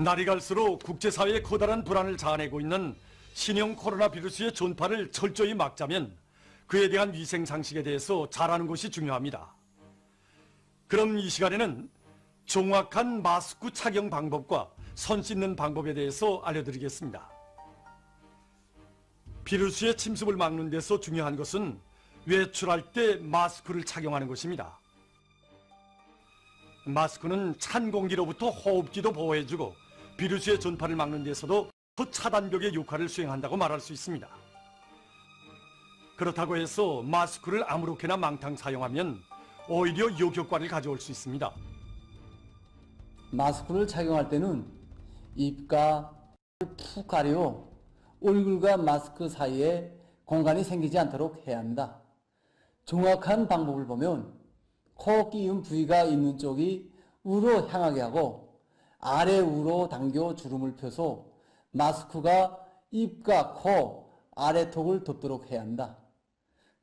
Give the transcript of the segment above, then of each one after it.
날이 갈수록 국제사회에 커다란 불안을 자아내고 있는 신형 코로나 비루스의 전파를 철저히 막자면 그에 대한 위생 상식에 대해서 잘 아는 것이 중요합니다. 그럼 이 시간에는 정확한 마스크 착용 방법과 손 씻는 방법에 대해서 알려드리겠습니다. 비루스의 침습을 막는 데서 중요한 것은 외출할 때 마스크를 착용하는 것입니다. 마스크는 찬 공기로부터 호흡기도 보호해주고 비루스의 전파를 막는 데서도 그 차단벽의 역할을 수행한다고 말할 수 있습니다. 그렇다고 해서 마스크를 아무렇게나 망탕 사용하면 오히려 역효과를 가져올 수 있습니다. 마스크를 착용할 때는 입과 코를 푹 가려 얼굴과 마스크 사이에 공간이 생기지 않도록 해야 합니다. 정확한 방법을 보면 코 끼운 부위가 있는 쪽이 우로 향하게 하고 아래 우로 당겨 주름을 펴서 마스크가 입과 코 아래턱을 덮도록 해야 한다.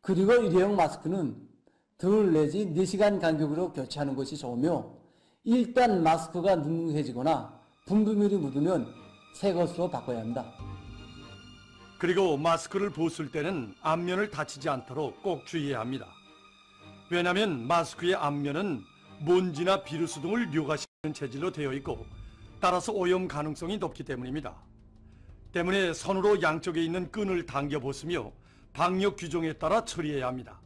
그리고 일회용 마스크는 덜 내지 4시간 간격으로 교체하는 것이 좋으며 일단 마스크가 눅눅해지거나 분비물이 묻으면 새 것으로 바꿔야 한다. 그리고 마스크를 벗을 때는 앞면을 다치지 않도록 꼭 주의해야 합니다. 왜냐하면 마스크의 앞면은 먼지나 비루스 등을 묘가시키는 재질로 되어 있고 따라서 오염 가능성이 높기 때문입니다. 때문에 손으로 양쪽에 있는 끈을 당겨 벗으며 방역 규정에 따라 처리해야 합니다.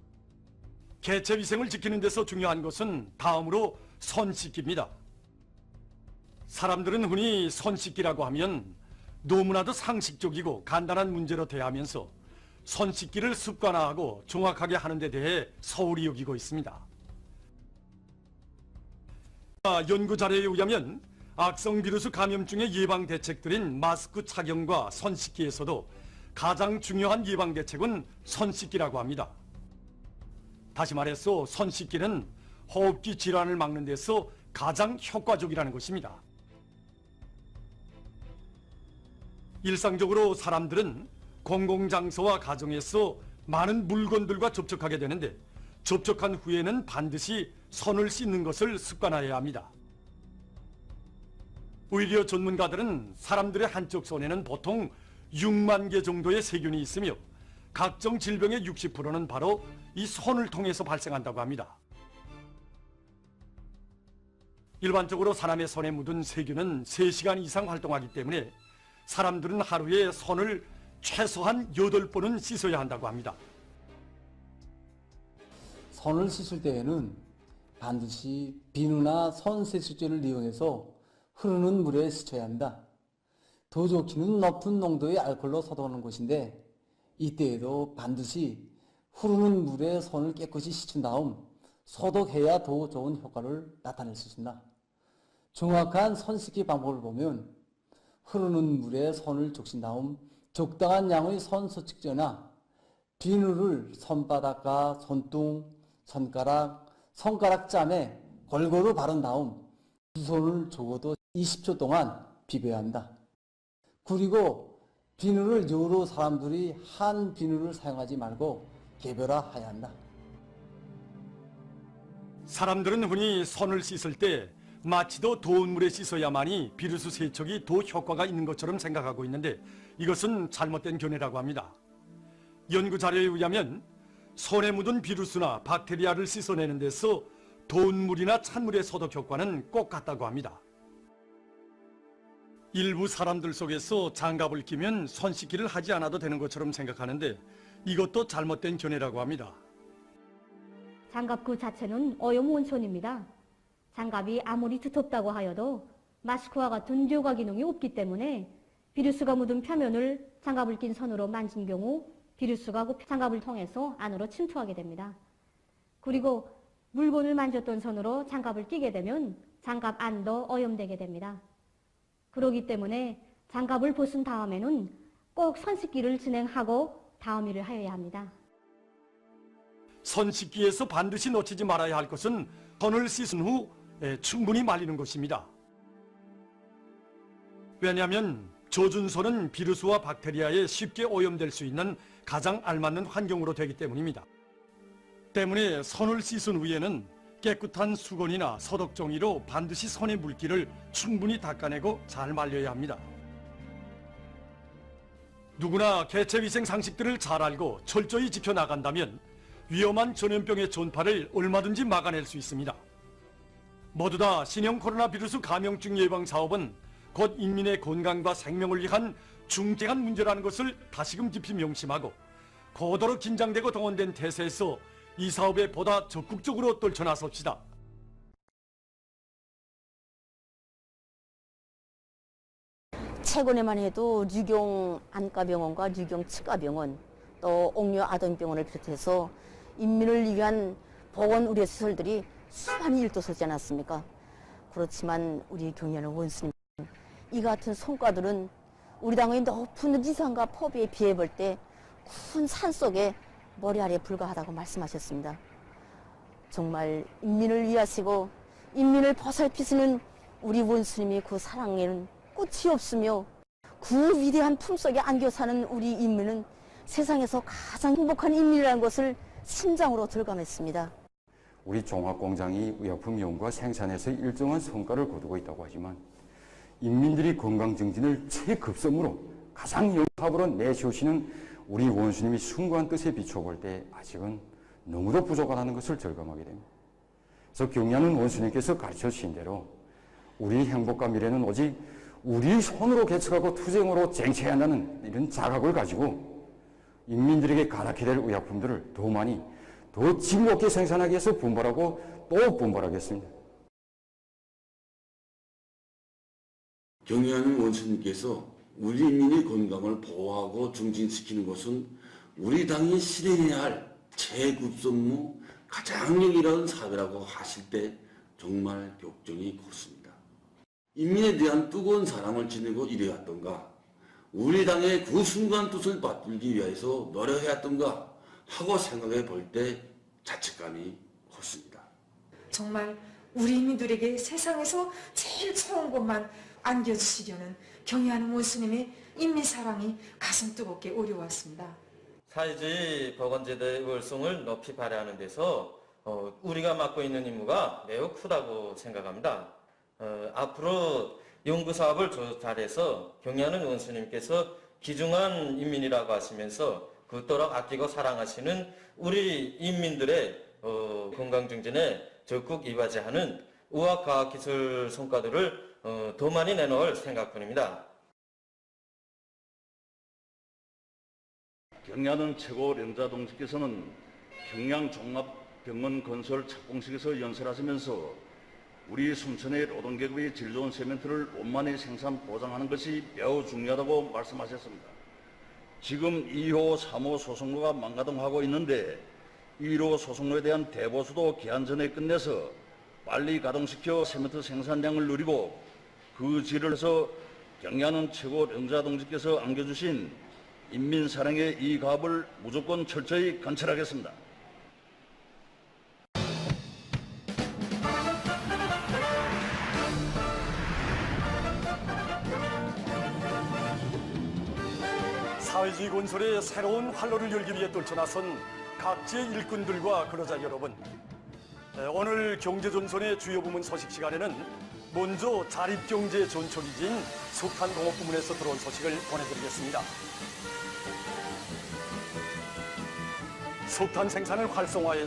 개체 위생을 지키는 데서 중요한 것은 다음으로 손 씻기입니다. 사람들은 흔히 손 씻기라고 하면 너무나도 상식적이고 간단한 문제로 대하면서 손 씻기를 습관화하고 정확하게 하는 데 대해 소홀히 여기고 있습니다. 연구 자료에 의하면 악성 비루스 감염증의 예방 대책들인 마스크 착용과 손 씻기에서도 가장 중요한 예방 대책은 손 씻기라고 합니다. 다시 말해서 손 씻기는 호흡기 질환을 막는 데서 가장 효과적이라는 것입니다. 일상적으로 사람들은 공공장소와 가정에서 많은 물건들과 접촉하게 되는데 접촉한 후에는 반드시 손을 씻는 것을 습관화해야 합니다. 오히려 전문가들은 사람들의 한쪽 손에는 보통 6만 개 정도의 세균이 있으며 각종 질병의 60%는 바로 이 손을 통해서 발생한다고 합니다. 일반적으로 사람의 손에 묻은 세균은 3시간 이상 활동하기 때문에 사람들은 하루에 손을 최소한 8번은 씻어야 한다고 합니다. 손을 씻을 때에는 반드시 비누나 손 세수제를 이용해서 흐르는 물에 씻어야 한다. 더 좋기는 높은 농도의 알코올로 소독하는 것인데 이때에도 반드시 흐르는 물에 손을 깨끗이 씻은 다음 소독해야 더 좋은 효과를 나타낼 수 있습니다. 정확한 손 씻기 방법을 보면 흐르는 물에 손을 적신 다음 적당한 양의 손 소독제나 비누를 손바닥과 손등, 손가락, 손가락짬에 골고루 바른 다음 두 손을 적어도 20초 동안 비벼야 한다. 그리고 비누를 여러 사람들이 한 비누를 사용하지 말고 개별화해야 한다. 사람들은 흔히 손을 씻을 때 마치 더 더운 물에 씻어야만이 비루스 세척이 더 효과가 있는 것처럼 생각하고 있는데 이것은 잘못된 견해라고 합니다. 연구 자료에 의하면 손에 묻은 비루스나 박테리아를 씻어내는 데서 더운 물이나 찬물의 소독 효과는 꼭 같다고 합니다. 일부 사람들 속에서 장갑을 끼면 손 씻기를 하지 않아도 되는 것처럼 생각하는데 이것도 잘못된 견해라고 합니다. 장갑 그 자체는 오염 원천입니다. 장갑이 아무리 두텁다고 하여도 마스크와 같은 묘가 기능이 없기 때문에 비루스가 묻은 표면을 장갑을 낀 손으로 만진 경우 비루스가 그 장갑을 통해서 안으로 침투하게 됩니다. 그리고 물건을 만졌던 손으로 장갑을 끼게 되면 장갑 안도 오염되게 됩니다. 그렇기 때문에 장갑을 벗은 다음에는 꼭 손 씻기를 진행하고 다음 일을 하여야 합니다. 손 씻기에서 반드시 놓치지 말아야 할 것은 손을 씻은 후 충분히 말리는 것입니다. 왜냐하면 젖은 손은 비루스와 박테리아에 쉽게 오염될 수 있는 가장 알맞는 환경으로 되기 때문입니다. 때문에 손을 씻은 후에는 깨끗한 수건이나 소독종이로 반드시 손의 물기를 충분히 닦아내고 잘 말려야 합니다. 누구나 개체위생 상식들을 잘 알고 철저히 지켜나간다면 위험한 전염병의 전파를 얼마든지 막아낼 수 있습니다. 모두 다 신형 코로나 비루스 감염증 예방 사업은 곧 인민의 건강과 생명을 위한 중대한 문제라는 것을 다시금 깊이 명심하고 고도로 긴장되고 동원된 태세에서 이 사업에 보다 적극적으로 떨쳐나섭시다. 최근에만 해도 류경 안과병원과 류경 치과병원, 또 옥류 아동병원을 비롯해서 인민을 위한 보건 의료시설들이 수많이 일도서지 않았습니까? 그렇지만 우리 경의하는 원수님, 이 같은 성과들은 우리 당의 높은 지상과 포비에 비해 볼 때 큰 산 속에 머리 아래 불과하다고 말씀하셨습니다. 정말 인민을 위하시고 인민을 보살피시는 우리 원수님이 그 사랑에는 끝이 없으며 그 위대한 품속에 안겨 사는 우리 인민은 세상에서 가장 행복한 인민이라는 것을 심장으로 들감했습니다. 우리 종합공장이 의약품 연구와 생산에서 일정한 성과를 거두고 있다고 하지만 인민들이 건강 증진을 최급선무로 가장 영합으로 내세우시는 우리 원수님이 숭고한 뜻에 비춰볼 때 아직은 너무도 부족하다는 것을 절감하게 됩니다. 그래서 경의하는 원수님께서 가르쳐 주신 대로 우리 행복과 미래는 오직 우리 손으로 개척하고 투쟁으로 쟁취해야 한다는 이런 자각을 가지고 인민들에게 가닿게 될 의약품들을 더 많이 더 즐겁게 생산하기 위해서 분발하고 또 분발하겠습니다. 경의하는 원수님께서 우리 인민의 건강을 보호하고 증진시키는 것은 우리 당이 실행해야 할 최급선무 가장 영예로운 사업이라고 하실 때 정말 격정이 컸습니다. 인민에 대한 뜨거운 사랑을 지니고 이래왔던가, 우리 당의 그 순간 뜻을 맞들기 위해서 노력해왔던가 하고 생각해 볼 때 자책감이 컸습니다. 정말 우리 인민들에게 세상에서 제일 좋은 것만 안겨주시려는 경의하는 원수님의 인민사랑이 가슴 뜨겁게 오려왔습니다. 사회주의 보건제도의 우월성을 높이 발휘하는 데서 우리가 맡고 있는 임무가 매우 크다고 생각합니다. 앞으로 연구사업을 잘해서 경의하는 원수님께서 귀중한 인민이라고 하시면서 그토록 아끼고 사랑하시는 우리 인민들의 건강 증진에 적극 이바지하는 의학과학기술 성과들을 더 많이 내놓을 생각뿐입니다. 경의하는 최고 령자 동지께서는 경양종합병원 건설 착공식에서 연설하시면서 우리 순천의 노동계급의 질 좋은 세멘트를 원만히 생산 보장하는 것이 매우 중요하다고 말씀하셨습니다. 지금 2호, 3호 소송로가 망가동하고 있는데 1호 소송로에 대한 대보수도 기한 전에 끝내서 빨리 가동시켜 세멘트 생산량을 누리고 그 질을 해서 경의하는 최고 령자 동지께서 안겨주신 인민사랑의 이 가업을 무조건 철저히 관철하겠습니다. 사회주의 건설의 새로운 활로를 열기 위해 떨쳐나선 각지의 일꾼들과 근로자 여러분, 오늘 경제전선의 주요 부문 소식 시간에는 먼저 자립경제 전초기지인 석탄공업부문에서 들어온 소식을 보내드리겠습니다. 석탄 생산을 활성화해